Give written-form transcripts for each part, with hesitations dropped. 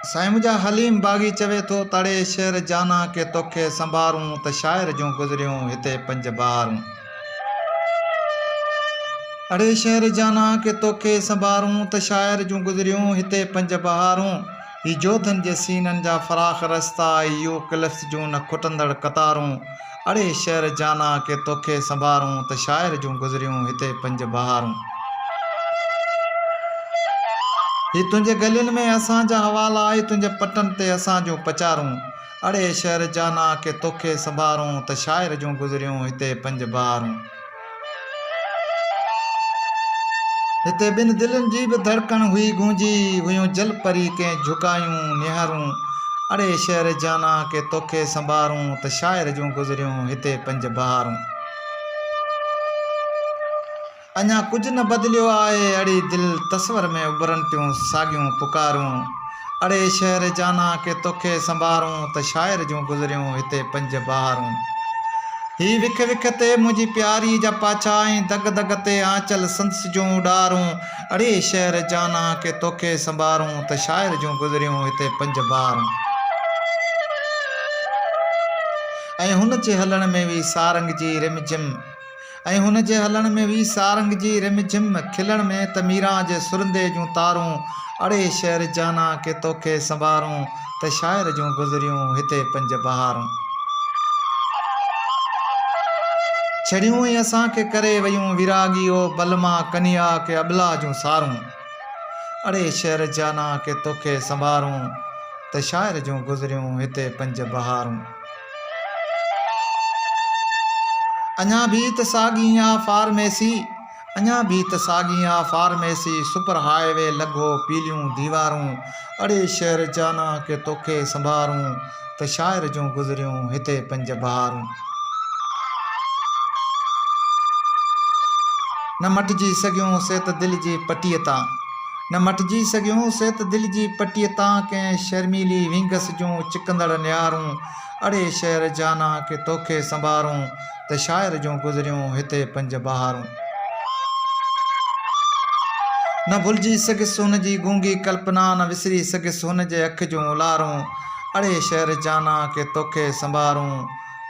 साईं मुंहिंजा हलीम बाग़ी चवे थो तड़े शहर जाना के तोखे संभारूं त शाइर जूं गुज़रियूं हिते पंज बहारूं। अड़े शहर जाना के तोखे संभारूं त शाइर जूं गुज़रियूं हिते पंज बहारूं। ही जोधन जे सीननि जा फराख़ रस्ता इहो क्लिफ्स जूं न खुटंदड़ कतारूं। अड़े शहर जाना के तोखे संभारूं त शाइर जूं गुज़रियूं हिते पंज बहारूं। ही तुंहिंजे गलियुनि में असांजा हवाला ही तुंहिंजे पटनि ते असां जूं पचारूं। अड़े शहर जाना के तोखे संभारूं त शाइर जूं गुज़रियूं हिते पंज बहारूं। हिते ॿिनि दिलनि जी बि धड़कण हुई गूंजी हुयूं जल परी कंहिं झुकायूं निहारूं। अड़े शहर जाना के तोखे संभारूं त शाइर जूं गुज़रियूं हिते पंज बहारूं। अञा कुझु न बदिलियो आहे अड़ी दिल तस्वर में उभरनि थियूं साॻियूं पुकारूं। अड़े शहर जाना के तोखे संभारूं त शाइर जूं गुज़रियूं हिते पंज बहारूं। ही विख विख ते मुंहिंजी प्यारी जा पाछा ऐं दग दग ते आंचल संस जूं उॾारूं। अड़े शहर जाना के तोखे संभारूं त शाइर जूं गुज़रियूं हिते पंज बहारूं। ऐं हुन जे हलण में बि सारंग जी रिमझिम रिमझिम खिलण में त मीरा जे सुरंदे जूं तारूं। अड़े शहर जाना के तोखे संभारूं त शाइर जूं गुज़रियूं हिते पंज बहारूं। छड़ियूं ई असांखे करे वयूं विरागी ओ बलमा कनिया के अबला जूं सारूं। अड़े शहर जाना के तोखे संभारूं त शाइर जूं गुज़रियूं हिते पंज बहारूं। अञा भी त साॻी आ फार्मेसी सुपर हाईवे लॻो पीलियूं दीवारूं। अड़े शहर जाना के तोखे संभारूं त शाइर जूं गुज़रियूं हिते पंज बहारूं। न मटिजी सघियूं से त दिलि जी पटीअ तां कंहिं शर्मीली विंगस जूं चिकंदड़ निहारूं। अड़े शहर जाना के तोखे संभारूं त शाइर जूं गुज़रियूं हिते पंज बहारूं। न भुलिजी सघियसि हुन जी गूंगी कल्पना न विसरी सघियसि हुन जे अखि जूं उलारूं। अड़े शहर जाना के तोखे संभारूं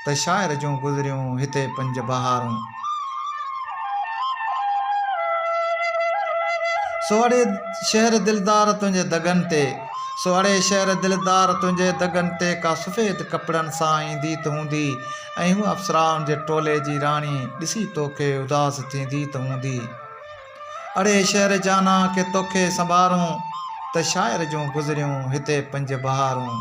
त शाइर जूं गुज़रियूं हिते पंज बहारूं। सो अड़े शहर दिलदार तुंहिंजे दगनि ते का सफ़ेद कपिड़नि सां ईंदी त हूंदी ऐं हू अफ़सराउनि जे टोले जी राणी ॾिसी तोखे उदास थींदी त हूंदी। अड़े शहर जाना के तोखे संभारूं त शाइर जूं गुज़रियूं हिते पंज बहारूं।